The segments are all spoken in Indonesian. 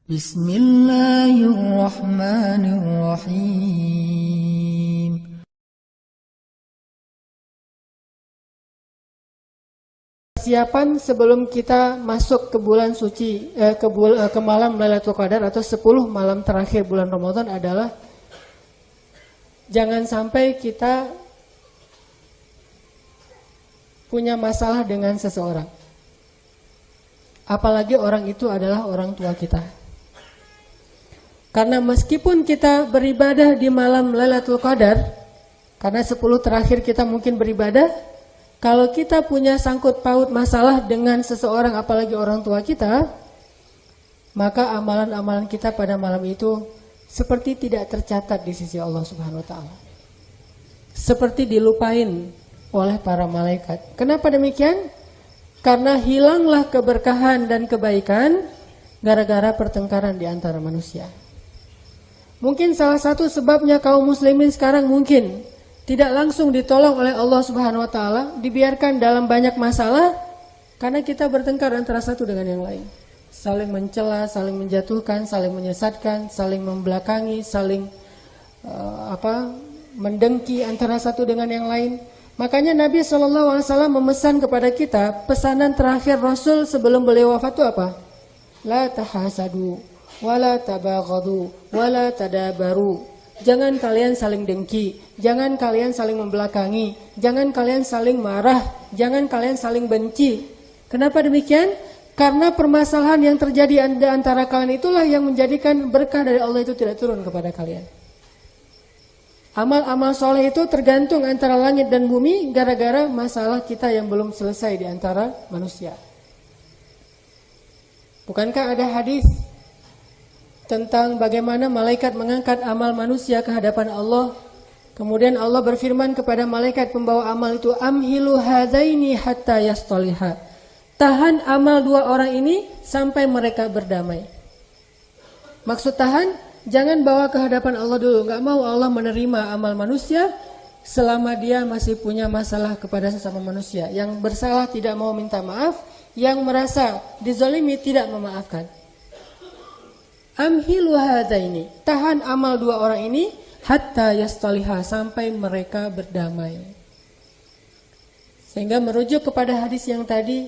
Bismillahirrahmanirrahim. Persiapan sebelum kita masuk ke bulan suci, ke malam Lailatul Qadar atau 10 malam terakhir bulan Ramadan adalah jangan sampai kita punya masalah dengan seseorang. Apalagi orang itu adalah orang tua kita. Karena meskipun kita beribadah di malam Lailatul Qadar, karena 10 terakhir kita mungkin beribadah, kalau kita punya sangkut paut masalah dengan seseorang, apalagi orang tua kita, maka amalan-amalan kita pada malam itu seperti tidak tercatat di sisi Allah Subhanahu wa Ta'ala. Seperti dilupain oleh para malaikat. Kenapa demikian? Karena hilanglah keberkahan dan kebaikan gara-gara pertengkaran di antara manusia. Mungkin salah satu sebabnya kaum muslimin sekarang mungkin tidak langsung ditolong oleh Allah Subhanahu wa Ta'ala, dibiarkan dalam banyak masalah karena kita bertengkar antara satu dengan yang lain. Saling mencela, saling menjatuhkan, saling menyesatkan, saling membelakangi, saling mendengki antara satu dengan yang lain. Makanya Nabi SAW memesan kepada kita, pesanan terakhir Rasul sebelum beliau wafat itu apa? La tahasadu, wala tabaghadu, wala tadabaru. Jangan kalian saling dengki, jangan kalian saling membelakangi, jangan kalian saling marah, jangan kalian saling benci. Kenapa demikian? Karena permasalahan yang terjadi antara kalian itulah yang menjadikan berkah dari Allah itu tidak turun kepada kalian. Amal-amal soleh itu tergantung antara langit dan bumi gara-gara masalah kita yang belum selesai di antara manusia. Bukankah ada hadis tentang bagaimana malaikat mengangkat amal manusia ke hadapan Allah? Kemudian Allah berfirman kepada malaikat pembawa amal itu, amhilu hadaini hatta yastaliha. Tahan amal dua orang ini sampai mereka berdamai. Maksud tahan, jangan bawa ke hadapan Allah dulu. Gak mau Allah menerima amal manusia selama dia masih punya masalah kepada sesama manusia. Yang bersalah tidak mau minta maaf, yang merasa dizalimi tidak memaafkan. Amhilu hadaini, tahan amal dua orang ini hatta yastaliha, sampai mereka berdamai. Sehingga merujuk kepada hadis yang tadi,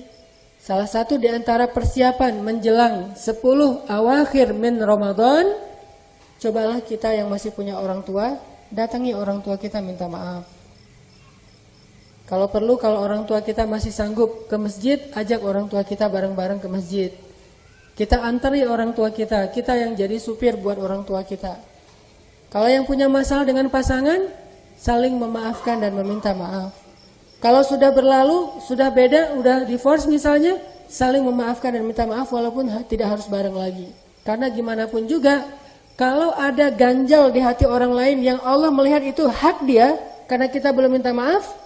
salah satu di antara persiapan menjelang 10 awakhir min Ramadan, cobalah kita yang masih punya orang tua, datangi orang tua kita minta maaf. Kalau perlu, kalau orang tua kita masih sanggup ke masjid, ajak orang tua kita bareng-bareng ke masjid. Kita antari orang tua kita yang jadi supir buat orang tua kita. Kalau yang punya masalah dengan pasangan, saling memaafkan dan meminta maaf. Kalau sudah berlalu, sudah beda, udah divorce misalnya, saling memaafkan dan minta maaf walaupun tidak harus bareng lagi. Karena gimana pun juga, kalau ada ganjal di hati orang lain yang Allah melihat itu hak dia, karena kita belum minta maaf,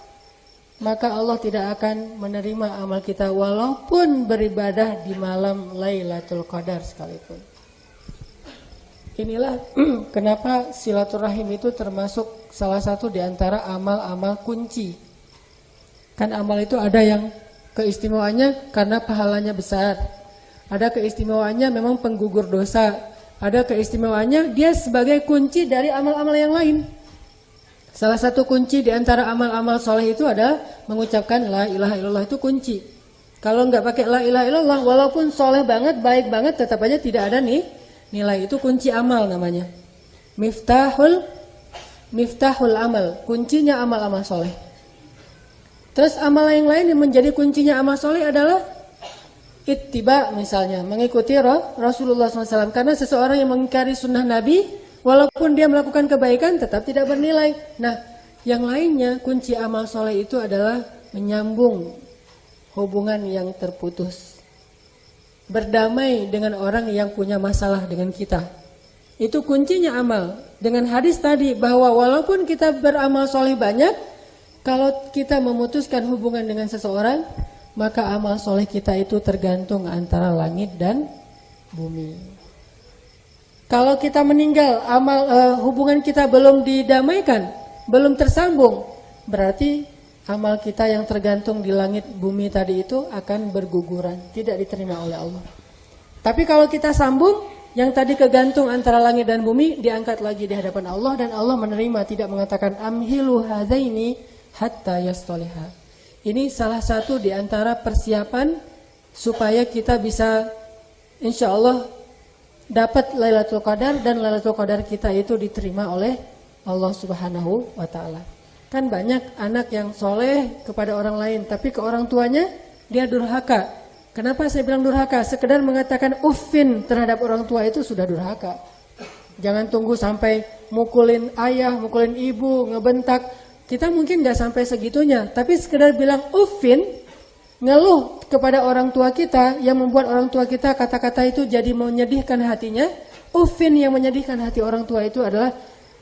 maka Allah tidak akan menerima amal kita walaupun beribadah di malam Lailatul Qadar sekalipun. Inilah kenapa silaturahim itu termasuk salah satu di antara amal-amal kunci. Kan amal itu ada yang keistimewaannya karena pahalanya besar. Ada keistimewaannya memang penggugur dosa. Ada keistimewaannya dia sebagai kunci dari amal-amal yang lain. Salah satu kunci di antara amal-amal soleh itu adalah mengucapkan la ilaha illallah, itu kunci. Kalau nggak pakai la ilaha illallah, walaupun soleh banget, baik banget, tetap aja tidak ada nih nilai. Itu kunci amal namanya. Miftahul amal, kuncinya amal-amal soleh. Terus amal yang lain yang menjadi kuncinya amal soleh adalah ittiba, misalnya mengikuti Rasulullah SAW. Karena seseorang yang mengingkari sunnah Nabi, walaupun dia melakukan kebaikan tetap tidak bernilai. Nah, yang lainnya kunci amal soleh itu adalah menyambung hubungan yang terputus. Berdamai dengan orang yang punya masalah dengan kita. Itu kuncinya amal. Dengan hadis tadi bahwa walaupun kita beramal soleh banyak, kalau kita memutuskan hubungan dengan seseorang, maka amal soleh kita itu tergantung antara langit dan bumi. Kalau kita meninggal, hubungan kita belum didamaikan, belum tersambung, berarti amal kita yang tergantung di langit bumi tadi itu akan berguguran, tidak diterima oleh Allah. Tapi kalau kita sambung, Yang tadi kegantung antara langit dan bumi diangkat lagi di hadapan Allah dan Allah menerima, tidak mengatakan amhilu hadaini hatta yastaliha. Ini salah satu di antara persiapan supaya kita bisa insya Allah dapat Lailatul Qadar dan Lailatul Qadar kita itu diterima oleh Allah Subhanahu wa taala. Kan banyak anak yang soleh kepada orang lain tapi ke orang tuanya dia durhaka. Kenapa saya bilang durhaka? Sekedar mengatakan uffin terhadap orang tua itu sudah durhaka. Jangan tunggu sampai mukulin ayah, mukulin ibu, ngebentak. Kita mungkin gak sampai segitunya. Tapi sekedar bilang uffin, ngeluh kepada orang tua kita yang membuat orang tua kita kata-kata itu jadi menyedihkan hatinya. Uffin yang menyedihkan hati orang tua itu adalah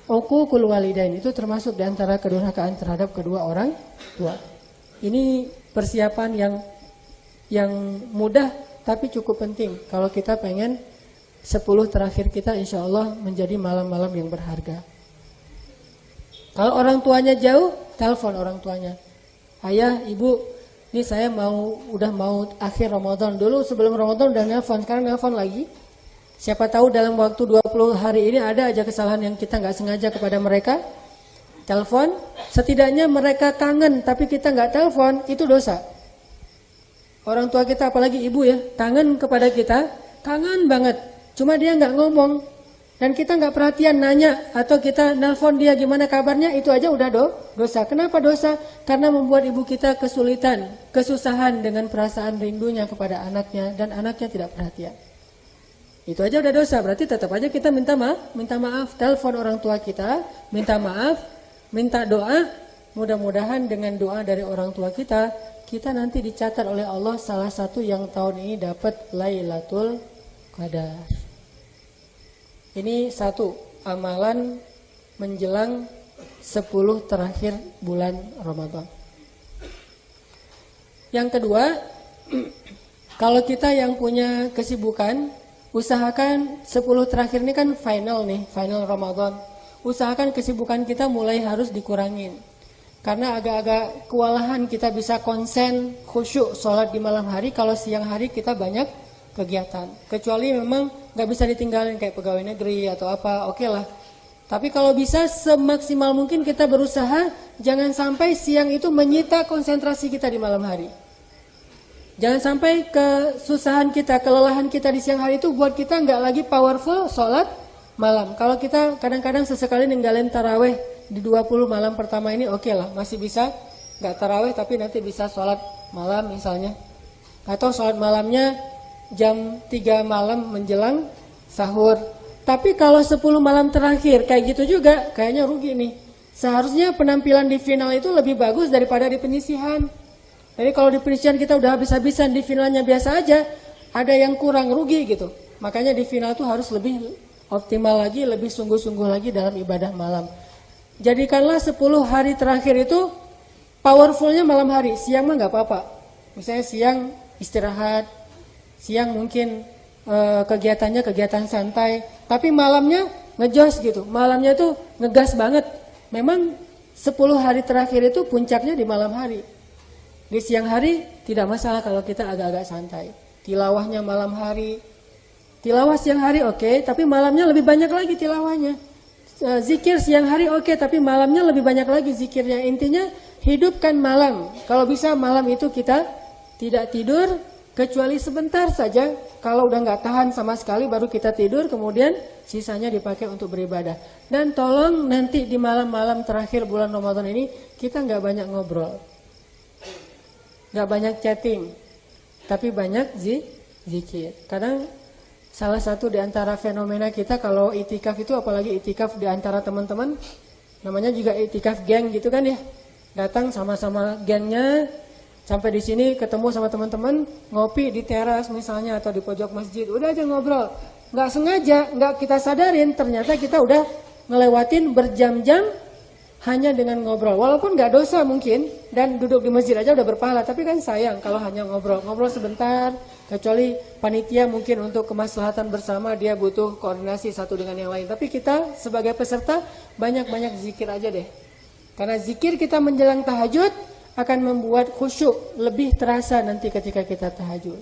uququl walidain. Itu termasuk diantara kedurhakaan terhadap kedua orang tua. Ini persiapan yang mudah tapi cukup penting kalau kita pengen 10 terakhir kita insya Allah menjadi malam-malam yang berharga. Kalau orang tuanya jauh, telepon orang tuanya. Ayah, ibu, ini saya udah mau akhir Ramadan. Dulu sebelum Ramadan udah nelpon, sekarang nelpon lagi. Siapa tahu dalam waktu 20 hari ini ada aja kesalahan yang kita nggak sengaja kepada mereka. Telepon, setidaknya mereka kangen tapi kita nggak telepon, itu dosa. Orang tua kita apalagi ibu ya, kangen kepada kita, kangen banget. Cuma dia nggak ngomong dan kita nggak perhatian nanya atau kita nelpon dia gimana kabarnya, itu aja udah dosa. Kenapa dosa? Karena membuat ibu kita kesulitan, kesusahan dengan perasaan rindunya kepada anaknya dan anaknya tidak perhatian. Itu aja udah dosa. Berarti tetap aja kita minta maaf, telepon orang tua kita, minta maaf, minta doa. Mudah-mudahan dengan doa dari orang tua kita nanti dicatat oleh Allah salah satu yang tahun ini dapat Lailatul Qadar. Ini satu amalan menjelang 10 terakhir bulan Ramadan. Yang kedua, kalau kita yang punya kesibukan, usahakan 10 terakhir ini kan final Ramadan. Usahakan kesibukan kita mulai harus dikurangin. Karena agak-agak kewalahan kita bisa konsen, khusyuk sholat di malam hari kalau siang hari kita banyak kegiatan. Kecuali memang gak bisa ditinggalin kayak pegawai negeri atau apa, oke lah. Tapi kalau bisa semaksimal mungkin kita berusaha jangan sampai siang itu menyita konsentrasi kita di malam hari. Jangan sampai kesusahan kita, kelelahan kita di siang hari itu buat kita gak lagi powerful sholat malam. Kalau kita kadang-kadang sesekali ninggalin taraweh di 20 malam pertama ini oke lah, masih bisa gak taraweh tapi nanti bisa sholat malam misalnya. Atau sholat malamnya jam 3 malam menjelang sahur. Tapi kalau 10 malam terakhir kayak gitu juga kayaknya rugi nih. Seharusnya penampilan di final itu lebih bagus daripada di penyisihan. Jadi kalau di penyisihan kita udah habis-habisan, di finalnya biasa aja, ada yang kurang, rugi gitu. Makanya di final itu harus lebih optimal lagi, lebih sungguh-sungguh lagi dalam ibadah malam. Jadikanlah 10 hari terakhir itu powerfulnya malam hari. Siang mah gak apa-apa. Misalnya siang istirahat, siang mungkin kegiatannya kegiatan santai. Tapi malamnya ngejos gitu. Malamnya itu ngegas banget. Memang 10 hari terakhir itu puncaknya di malam hari. Di siang hari tidak masalah kalau kita agak-agak santai. Tilawahnya malam hari. Tilawah siang hari oke, tapi malamnya lebih banyak lagi tilawahnya. Zikir siang hari oke, tapi malamnya lebih banyak lagi zikirnya. Intinya hidupkan malam. Kalau bisa malam itu kita tidak tidur kecuali sebentar saja. Kalau udah nggak tahan sama sekali baru kita tidur, kemudian sisanya dipakai untuk beribadah. Dan tolong nanti di malam-malam terakhir bulan Ramadan ini kita nggak banyak ngobrol, nggak banyak chatting, tapi banyak zikir. Kadang salah satu di antara fenomena kita kalau itikaf itu, apalagi itikaf di antara teman-teman, namanya juga itikaf geng gitu kan ya. Datang sama-sama gengnya, sampai di sini ketemu sama teman-teman, ngopi di teras misalnya atau di pojok masjid, udah aja ngobrol. Nggak sengaja, nggak kita sadarin, ternyata kita udah ngelewatin berjam-jam hanya dengan ngobrol. Walaupun nggak dosa mungkin, dan duduk di masjid aja udah berpahala, tapi kan sayang kalau hanya ngobrol sebentar. Kecuali panitia mungkin untuk kemaslahatan bersama dia butuh koordinasi satu dengan yang lain. Tapi kita sebagai peserta banyak-banyak zikir aja deh. Karena zikir kita menjelang tahajud akan membuat khusyuk lebih terasa nanti ketika kita tahajud.